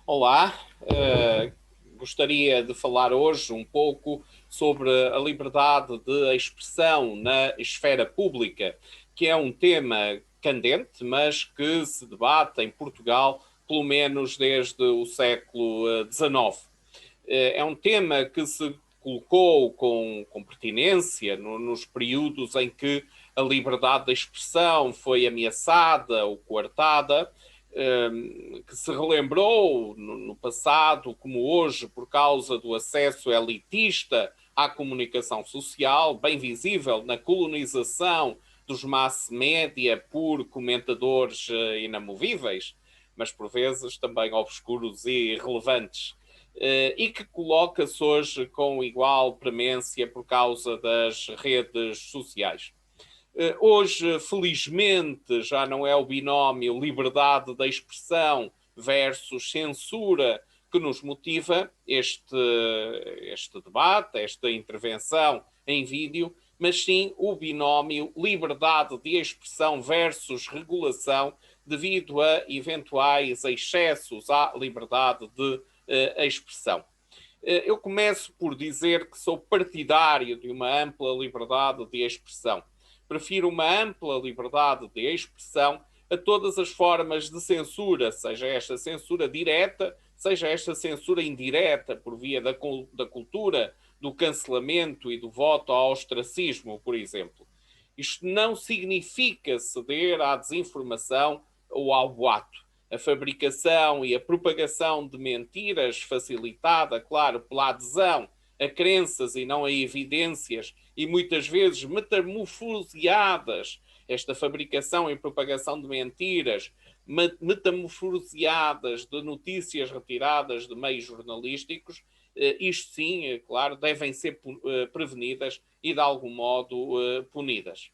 Olá, gostaria de falar hoje um pouco sobre a liberdade de expressão na esfera pública, que é um tema candente, mas que se debate em Portugal pelo menos desde o século XIX. É um tema que se colocou com pertinência nos períodos em que a liberdade de expressão foi ameaçada ou coartada, que se relembrou no passado, como hoje, por causa do acesso elitista à comunicação social, bem visível na colonização dos mass média por comentadores inamovíveis, mas por vezes também obscuros e irrelevantes, e que coloca-se hoje com igual premência por causa das redes sociais. Hoje, felizmente, já não é o binómio liberdade da expressão versus censura que nos motiva este debate, esta intervenção em vídeo, mas sim o binómio liberdade de expressão versus regulação devido a eventuais excessos à liberdade de expressão. Eu começo por dizer que sou partidário de uma ampla liberdade de expressão. Prefiro uma ampla liberdade de expressão a todas as formas de censura, seja esta censura direta, seja esta censura indireta, por via da cultura, do cancelamento e do voto ao ostracismo, por exemplo. Isto não significa ceder à desinformação ou ao boato. A fabricação e a propagação de mentiras, facilitada, claro, pela adesão a crenças e não a evidências, e muitas vezes metamorfoseadas, esta fabricação e propagação de mentiras, metamorfoseadas de notícias retiradas de meios jornalísticos, isto sim, claro, devem ser prevenidas e de algum modo punidas.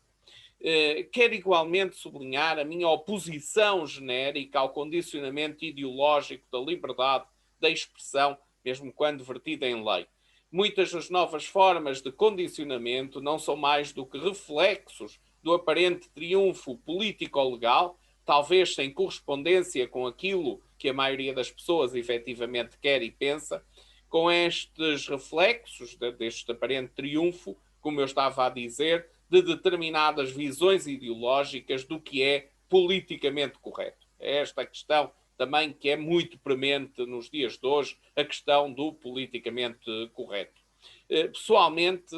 Quero igualmente sublinhar a minha oposição genérica ao condicionamento ideológico da liberdade da expressão, mesmo quando vertida em lei. Muitas das novas formas de condicionamento não são mais do que reflexos do aparente triunfo político-legal, talvez sem correspondência com aquilo que a maioria das pessoas efetivamente quer e pensa. Com estes reflexos deste aparente triunfo, como eu estava a dizer, de determinadas visões ideológicas do que é politicamente correto. É esta questão também que é muito premente nos dias de hoje, a questão do politicamente correto. Pessoalmente,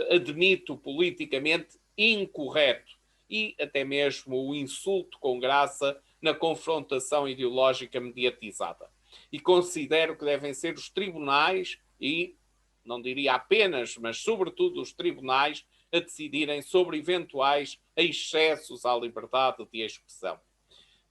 admito politicamente incorreto e até mesmo o insulto com graça na confrontação ideológica mediatizada. E considero que devem ser os tribunais e, não diria apenas, mas sobretudo os tribunais, a decidirem sobre eventuais excessos à liberdade de expressão.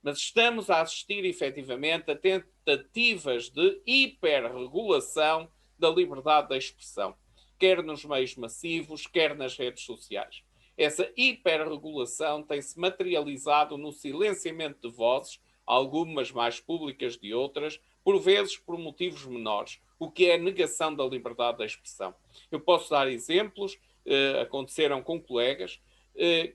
Mas estamos a assistir efetivamente a tentativas de hiperregulação da liberdade de expressão, quer nos meios massivos, quer nas redes sociais. Essa hiperregulação tem-se materializado no silenciamento de vozes, algumas mais públicas de outras, por vezes por motivos menores, o que é a negação da liberdade de expressão. Eu posso dar exemplos, aconteceram com colegas,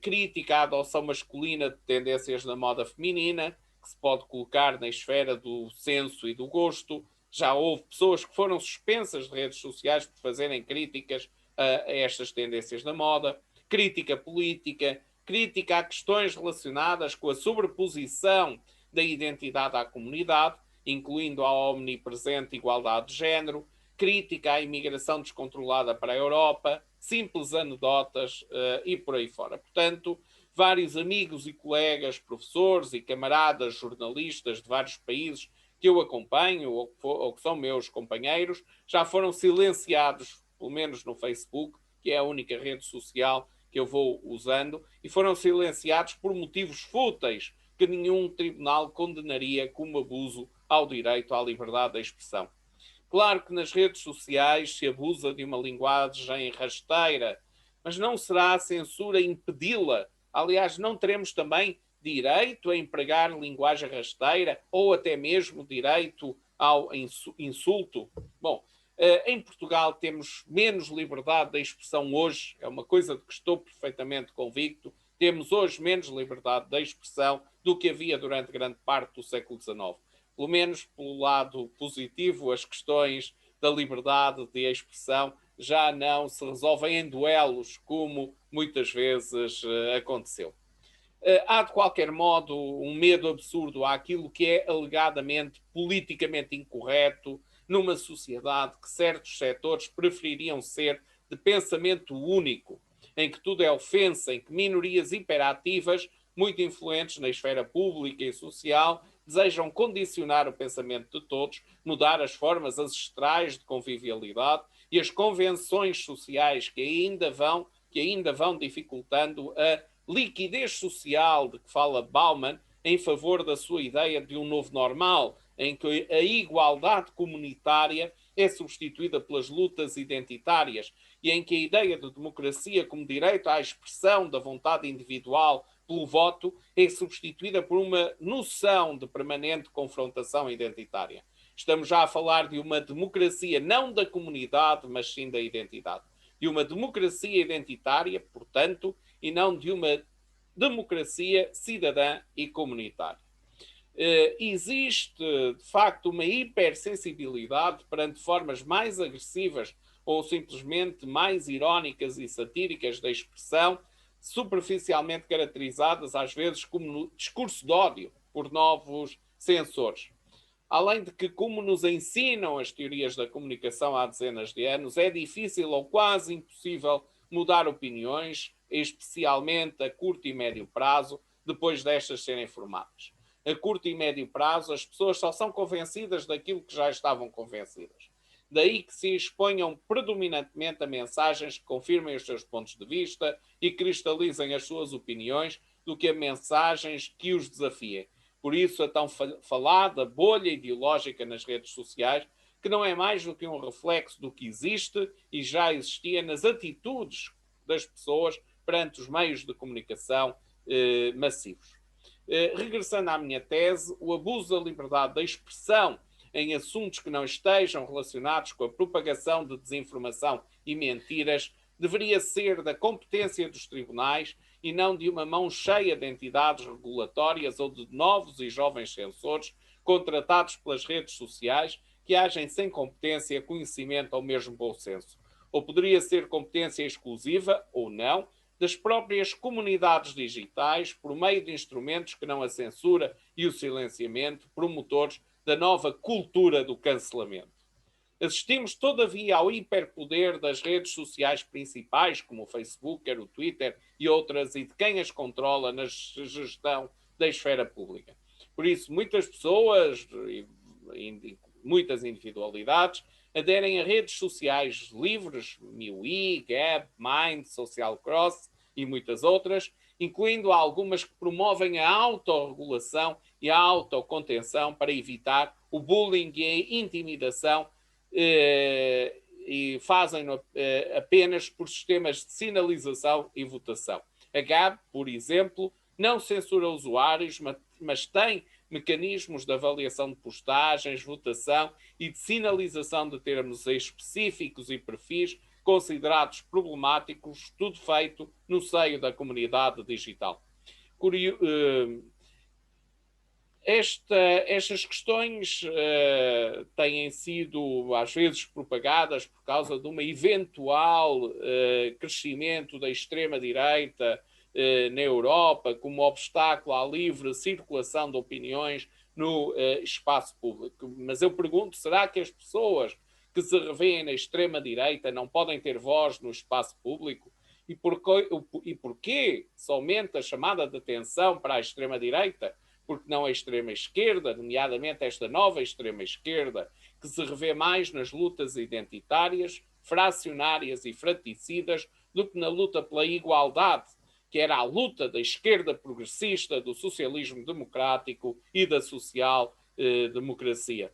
crítica à adoção masculina de tendências na moda feminina, que se pode colocar na esfera do senso e do gosto. Já houve pessoas que foram suspensas de redes sociais por fazerem críticas a estas tendências na moda. Crítica política, crítica a questões relacionadas com a sobreposição da identidade à comunidade, incluindo a omnipresente igualdade de género, crítica à imigração descontrolada para a Europa, simples anedotas e por aí fora. Portanto, vários amigos e colegas, professores e camaradas jornalistas de vários países que eu acompanho ou que são meus companheiros já foram silenciados, pelo menos no Facebook, que é a única rede social que eu vou usando, e foram silenciados por motivos fúteis que nenhum tribunal condenaria como abuso ao direito à liberdade de expressão. Claro que nas redes sociais se abusa de uma linguagem rasteira, mas não será a censura impedi-la. Aliás, não teremos também direito a empregar linguagem rasteira ou até mesmo direito ao insulto? Bom, em Portugal temos menos liberdade de expressão hoje, é uma coisa de que estou perfeitamente convicto. Temos hoje menos liberdade de expressão do que havia durante grande parte do século XIX. pelo menos pelo lado positivo, as questões da liberdade de expressão já não se resolvem em duelos, como muitas vezes aconteceu. Há, de qualquer modo, um medo absurdo àquilo que é alegadamente politicamente incorreto numa sociedade que certos setores prefeririam ser de pensamento único, em que tudo é ofensa, em que minorias hiperativas, muito influentes na esfera pública e social, desejam condicionar o pensamento de todos, mudar as formas ancestrais de convivialidade e as convenções sociais que ainda vão dificultando a liquidez social de que fala Bauman em favor da sua ideia de um novo normal, em que a igualdade comunitária é substituída pelas lutas identitárias e em que a ideia de democracia como direito à expressão da vontade individual pelo voto é substituída por uma noção de permanente confrontação identitária. Estamos já a falar de uma democracia não da comunidade, mas sim da identidade. De uma democracia identitária, portanto, e não de uma democracia cidadã e comunitária. Existe, de facto, uma hipersensibilidade perante formas mais agressivas ou simplesmente mais irónicas e satíricas da expressão, superficialmente caracterizadas às vezes como discurso de ódio por novos censores. Além de que, como nos ensinam as teorias da comunicação há dezenas de anos, é difícil ou quase impossível mudar opiniões, especialmente a curto e médio prazo, depois destas serem formadas. A curto e médio prazo, as pessoas só são convencidas daquilo que já estavam convencidas. Daí que se exponham predominantemente a mensagens que confirmem os seus pontos de vista e cristalizem as suas opiniões do que a mensagens que os desafiem. Por isso, a tão falada bolha ideológica nas redes sociais, que não é mais do que um reflexo do que existe e já existia nas atitudes das pessoas perante os meios de comunicação massivos. Regressando à minha tese, o abuso da liberdade da expressão em assuntos que não estejam relacionados com a propagação de desinformação e mentiras deveria ser da competência dos tribunais e não de uma mão cheia de entidades regulatórias ou de novos e jovens censores contratados pelas redes sociais que agem sem competência, conhecimento ou mesmo bom senso. Ou poderia ser competência exclusiva, ou não, das próprias comunidades digitais por meio de instrumentos que não a censura e o silenciamento, promotores da nova cultura do cancelamento. Assistimos, todavia, ao hiperpoder das redes sociais principais, como o Facebook, o Twitter e outras, e de quem as controla na gestão da esfera pública. Por isso, muitas pessoas, muitas individualidades, aderem a redes sociais livres, MeWe, Gab, Mind, Social Cross e muitas outras, incluindo algumas que promovem a autorregulação e a autocontenção para evitar o bullying e a intimidação e fazem-no apenas por sistemas de sinalização e votação. A Gab, por exemplo, não censura usuários, mas tem mecanismos de avaliação de postagens, votação e de sinalização de termos específicos e perfis considerados problemáticos, tudo feito no seio da comunidade digital. Estas questões têm sido, às vezes, propagadas por causa de um eventual crescimento da extrema-direita na Europa como obstáculo à livre circulação de opiniões no espaço público. Mas eu pergunto, será que as pessoas que se revêem na extrema-direita não podem ter voz no espaço público? E porquê somente a chamada de atenção para a extrema-direita? Porque não a extrema-esquerda, nomeadamente esta nova extrema-esquerda, que se revê mais nas lutas identitárias, fracionárias e fraticidas do que na luta pela igualdade, que era a luta da esquerda progressista, do socialismo democrático e da social-democracia.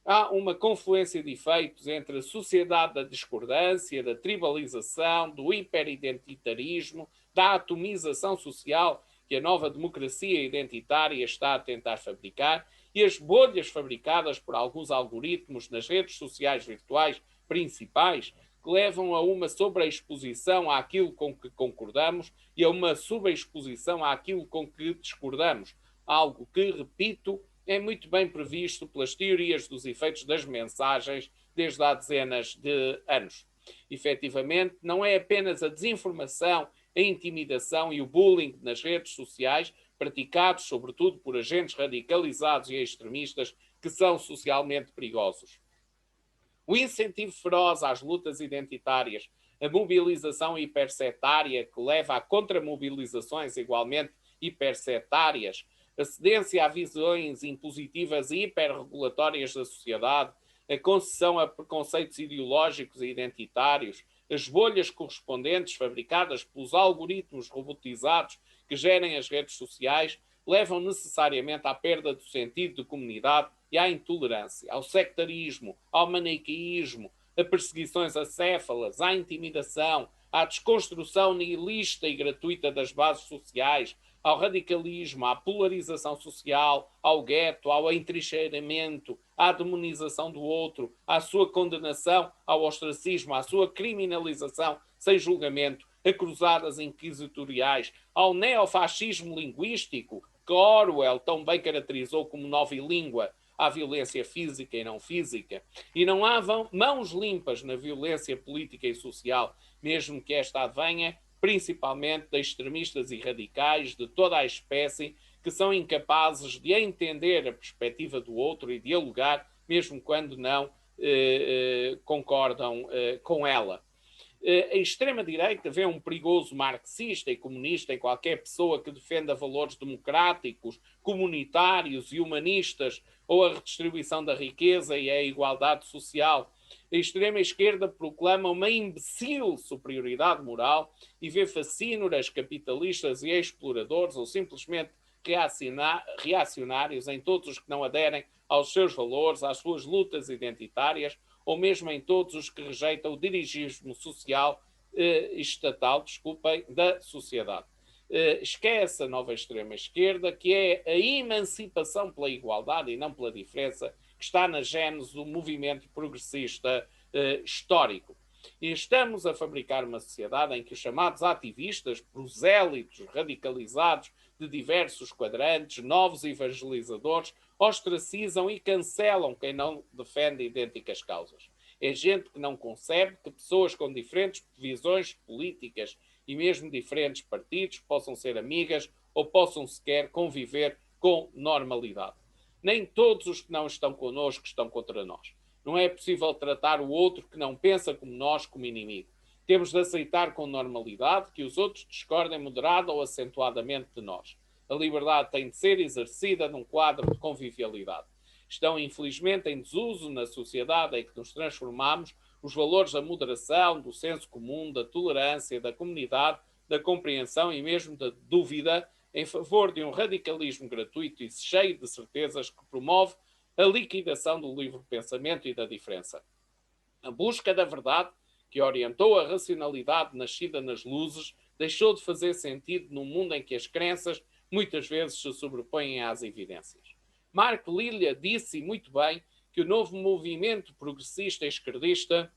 Há uma confluência de efeitos entre a sociedade da discordância, da tribalização, do hiperidentitarismo, da atomização social que a nova democracia identitária está a tentar fabricar e as bolhas fabricadas por alguns algoritmos nas redes sociais virtuais principais que levam a uma sobreexposição àquilo com que concordamos e a uma subexposição àquilo com que discordamos. Algo que, repito, é muito bem previsto pelas teorias dos efeitos das mensagens desde há dezenas de anos. Efetivamente, não é apenas a desinformação, a intimidação e o bullying nas redes sociais, praticados sobretudo por agentes radicalizados e extremistas, que são socialmente perigosos. O incentivo feroz às lutas identitárias, a mobilização hipersetária que leva a contramobilizações igualmente hipersetárias, a cedência a visões impositivas e hiperregulatórias da sociedade, a concessão a preconceitos ideológicos e identitários, as bolhas correspondentes fabricadas pelos algoritmos robotizados que gerem as redes sociais, levam necessariamente à perda do sentido de comunidade e à intolerância, ao sectarismo, ao maniqueísmo, a perseguições acéfalas, à intimidação, à desconstrução nihilista e gratuita das bases sociais, ao radicalismo, à polarização social, ao gueto, ao entrincheiramento, à demonização do outro, à sua condenação, ao ostracismo, à sua criminalização sem julgamento, a cruzadas inquisitoriais, ao neofascismo linguístico, que Orwell tão bem caracterizou como nova língua, à violência física e não física. E não há mãos limpas na violência política e social, mesmo que esta advenha principalmente de extremistas e radicais de toda a espécie que são incapazes de entender a perspectiva do outro e dialogar, mesmo quando não concordam com ela. A extrema-direita vê um perigoso marxista e comunista em qualquer pessoa que defenda valores democráticos, comunitários e humanistas ou a redistribuição da riqueza e a igualdade social. A extrema-esquerda proclama uma imbecil superioridade moral e vê facínoras capitalistas e exploradores ou simplesmente reacionários em todos os que não aderem aos seus valores, às suas lutas identitárias, ou mesmo em todos os que rejeitam o dirigismo social estatal, da sociedade. Esquece a nova extrema-esquerda, que é a emancipação pela igualdade e não pela diferença, que está na gênese do movimento progressista histórico. E estamos a fabricar uma sociedade em que os chamados ativistas, prosélitos radicalizados de diversos quadrantes, novos evangelizadores, ostracizam e cancelam quem não defende idênticas causas. É gente que não concebe que pessoas com diferentes visões políticas e mesmo diferentes partidos possam ser amigas ou possam sequer conviver com normalidade. Nem todos os que não estão connosco estão contra nós. Não é possível tratar o outro que não pensa como nós como inimigo. Temos de aceitar com normalidade que os outros discordem moderada ou acentuadamente de nós. A liberdade tem de ser exercida num quadro de convivialidade. Estão, infelizmente, em desuso na sociedade em que nos transformamos os valores da moderação, do senso comum, da tolerância, da comunidade, da compreensão e mesmo da dúvida em favor de um radicalismo gratuito e cheio de certezas que promove a liquidação do livre pensamento e da diferença. A busca da verdade, que orientou a racionalidade nascida nas luzes, deixou de fazer sentido num mundo em que as crenças muitas vezes se sobrepõem às evidências. Marco Lilia disse muito bem que o novo movimento progressista e esquerdista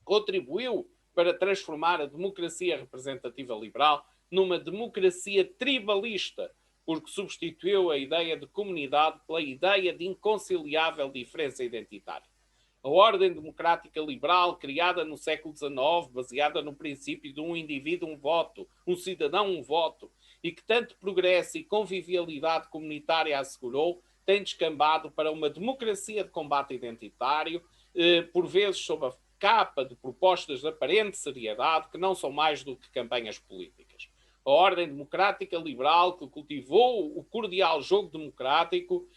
contribuiu para transformar a democracia representativa liberal numa democracia tribalista, porque substituiu a ideia de comunidade pela ideia de inconciliável diferença identitária. A ordem democrática liberal, criada no século XIX, baseada no princípio de um indivíduo, um voto, um cidadão, um voto, e que tanto progresso e convivialidade comunitária assegurou, tem descambado para uma democracia de combate identitário, por vezes sob a capa de propostas de aparente seriedade que não são mais do que campanhas políticas. A ordem democrática liberal que cultivou o cordial jogo democrático,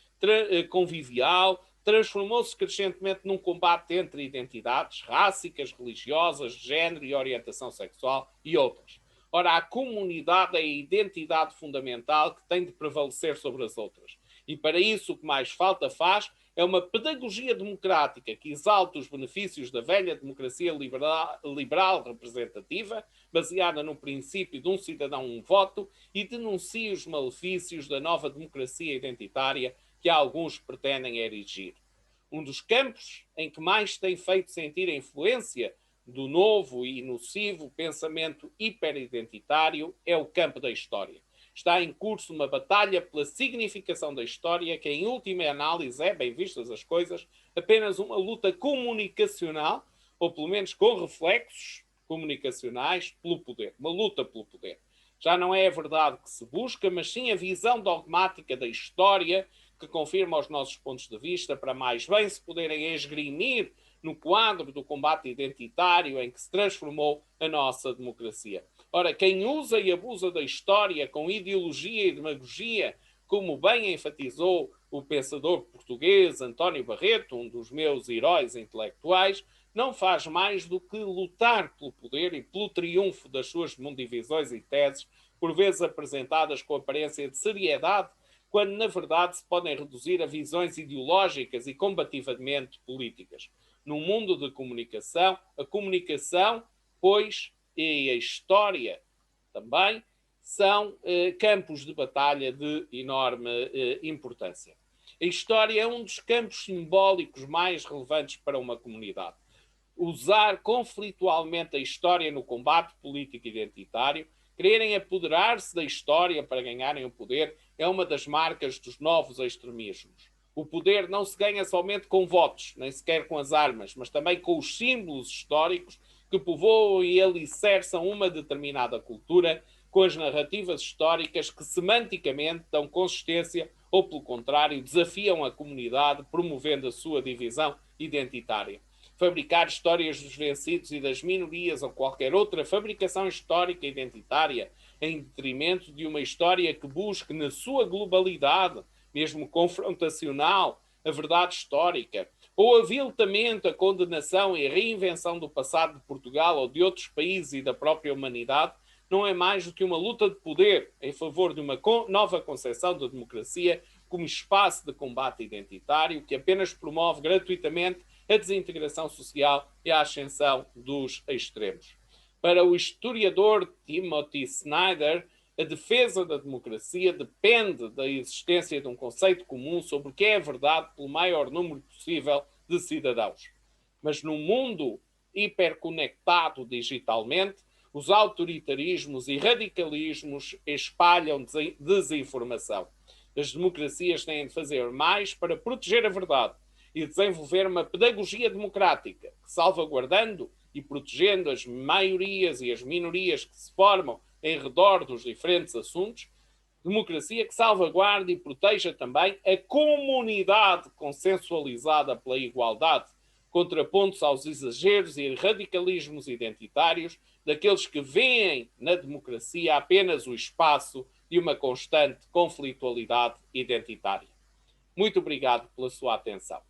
convivial, transformou-se crescentemente num combate entre identidades rássicas, religiosas, de género e orientação sexual e outras. Ora, a comunidade é a identidade fundamental que tem de prevalecer sobre as outras. E para isso o que mais falta faz é uma pedagogia democrática que exalta os benefícios da velha democracia liberal representativa, baseada no princípio de um cidadão, um voto, e denuncia os malefícios da nova democracia identitária que alguns pretendem erigir. Um dos campos em que mais tem feito sentir a influência do novo e nocivo pensamento hiperidentitário é o campo da história. está em curso uma batalha pela significação da história, que em última análise é, bem vistas as coisas, apenas uma luta comunicacional, ou pelo menos com reflexos comunicacionais, pelo poder. Uma luta pelo poder. Já não é a verdade que se busca, mas sim a visão dogmática da história que confirma os nossos pontos de vista para mais bem se poderem esgrimir no quadro do combate identitário em que se transformou a nossa democracia. Ora, quem usa e abusa da história com ideologia e demagogia, como bem enfatizou o pensador português António Barreto, um dos meus heróis intelectuais, não faz mais do que lutar pelo poder e pelo triunfo das suas mundivisões e teses, por vezes apresentadas com aparência de seriedade, quando na verdade se podem reduzir a visões ideológicas e combativamente políticas. No mundo de comunicação, a comunicação, pois, e a história também, são campos de batalha de enorme importância. A história é um dos campos simbólicos mais relevantes para uma comunidade. Usar conflitualmente a história no combate político identitário, quererem apoderar-se da história para ganharem o poder, é uma das marcas dos novos extremismos. O poder não se ganha somente com votos, nem sequer com as armas, mas também com os símbolos históricos que povoam e alicerçam uma determinada cultura, com as narrativas históricas que semanticamente dão consistência ou, pelo contrário, desafiam a comunidade, promovendo a sua divisão identitária. Fabricar histórias dos vencidos e das minorias ou qualquer outra fabricação histórica identitária em detrimento de uma história que busque na sua globalidade, mesmo confrontacional, a verdade histórica, ou aviltamento, a condenação e a reinvenção do passado de Portugal ou de outros países e da própria humanidade, não é mais do que uma luta de poder em favor de uma nova concepção da democracia como espaço de combate identitário que apenas promove gratuitamente a desintegração social e a ascensão dos extremos. Para o historiador Timothy Snyder, a defesa da democracia depende da existência de um conceito comum sobre o que é a verdade pelo maior número possível de cidadãos. Mas num mundo hiperconectado digitalmente, os autoritarismos e radicalismos espalham desinformação. As democracias têm de fazer mais para proteger a verdade e desenvolver uma pedagogia democrática que, salvaguardando e protegendo as maiorias e as minorias que se formam em redor dos diferentes assuntos, democracia que salvaguarde e proteja também a comunidade consensualizada pela igualdade, contrapontos aos exageros e radicalismos identitários daqueles que veem na democracia apenas o espaço de uma constante conflitualidade identitária. Muito obrigado pela sua atenção.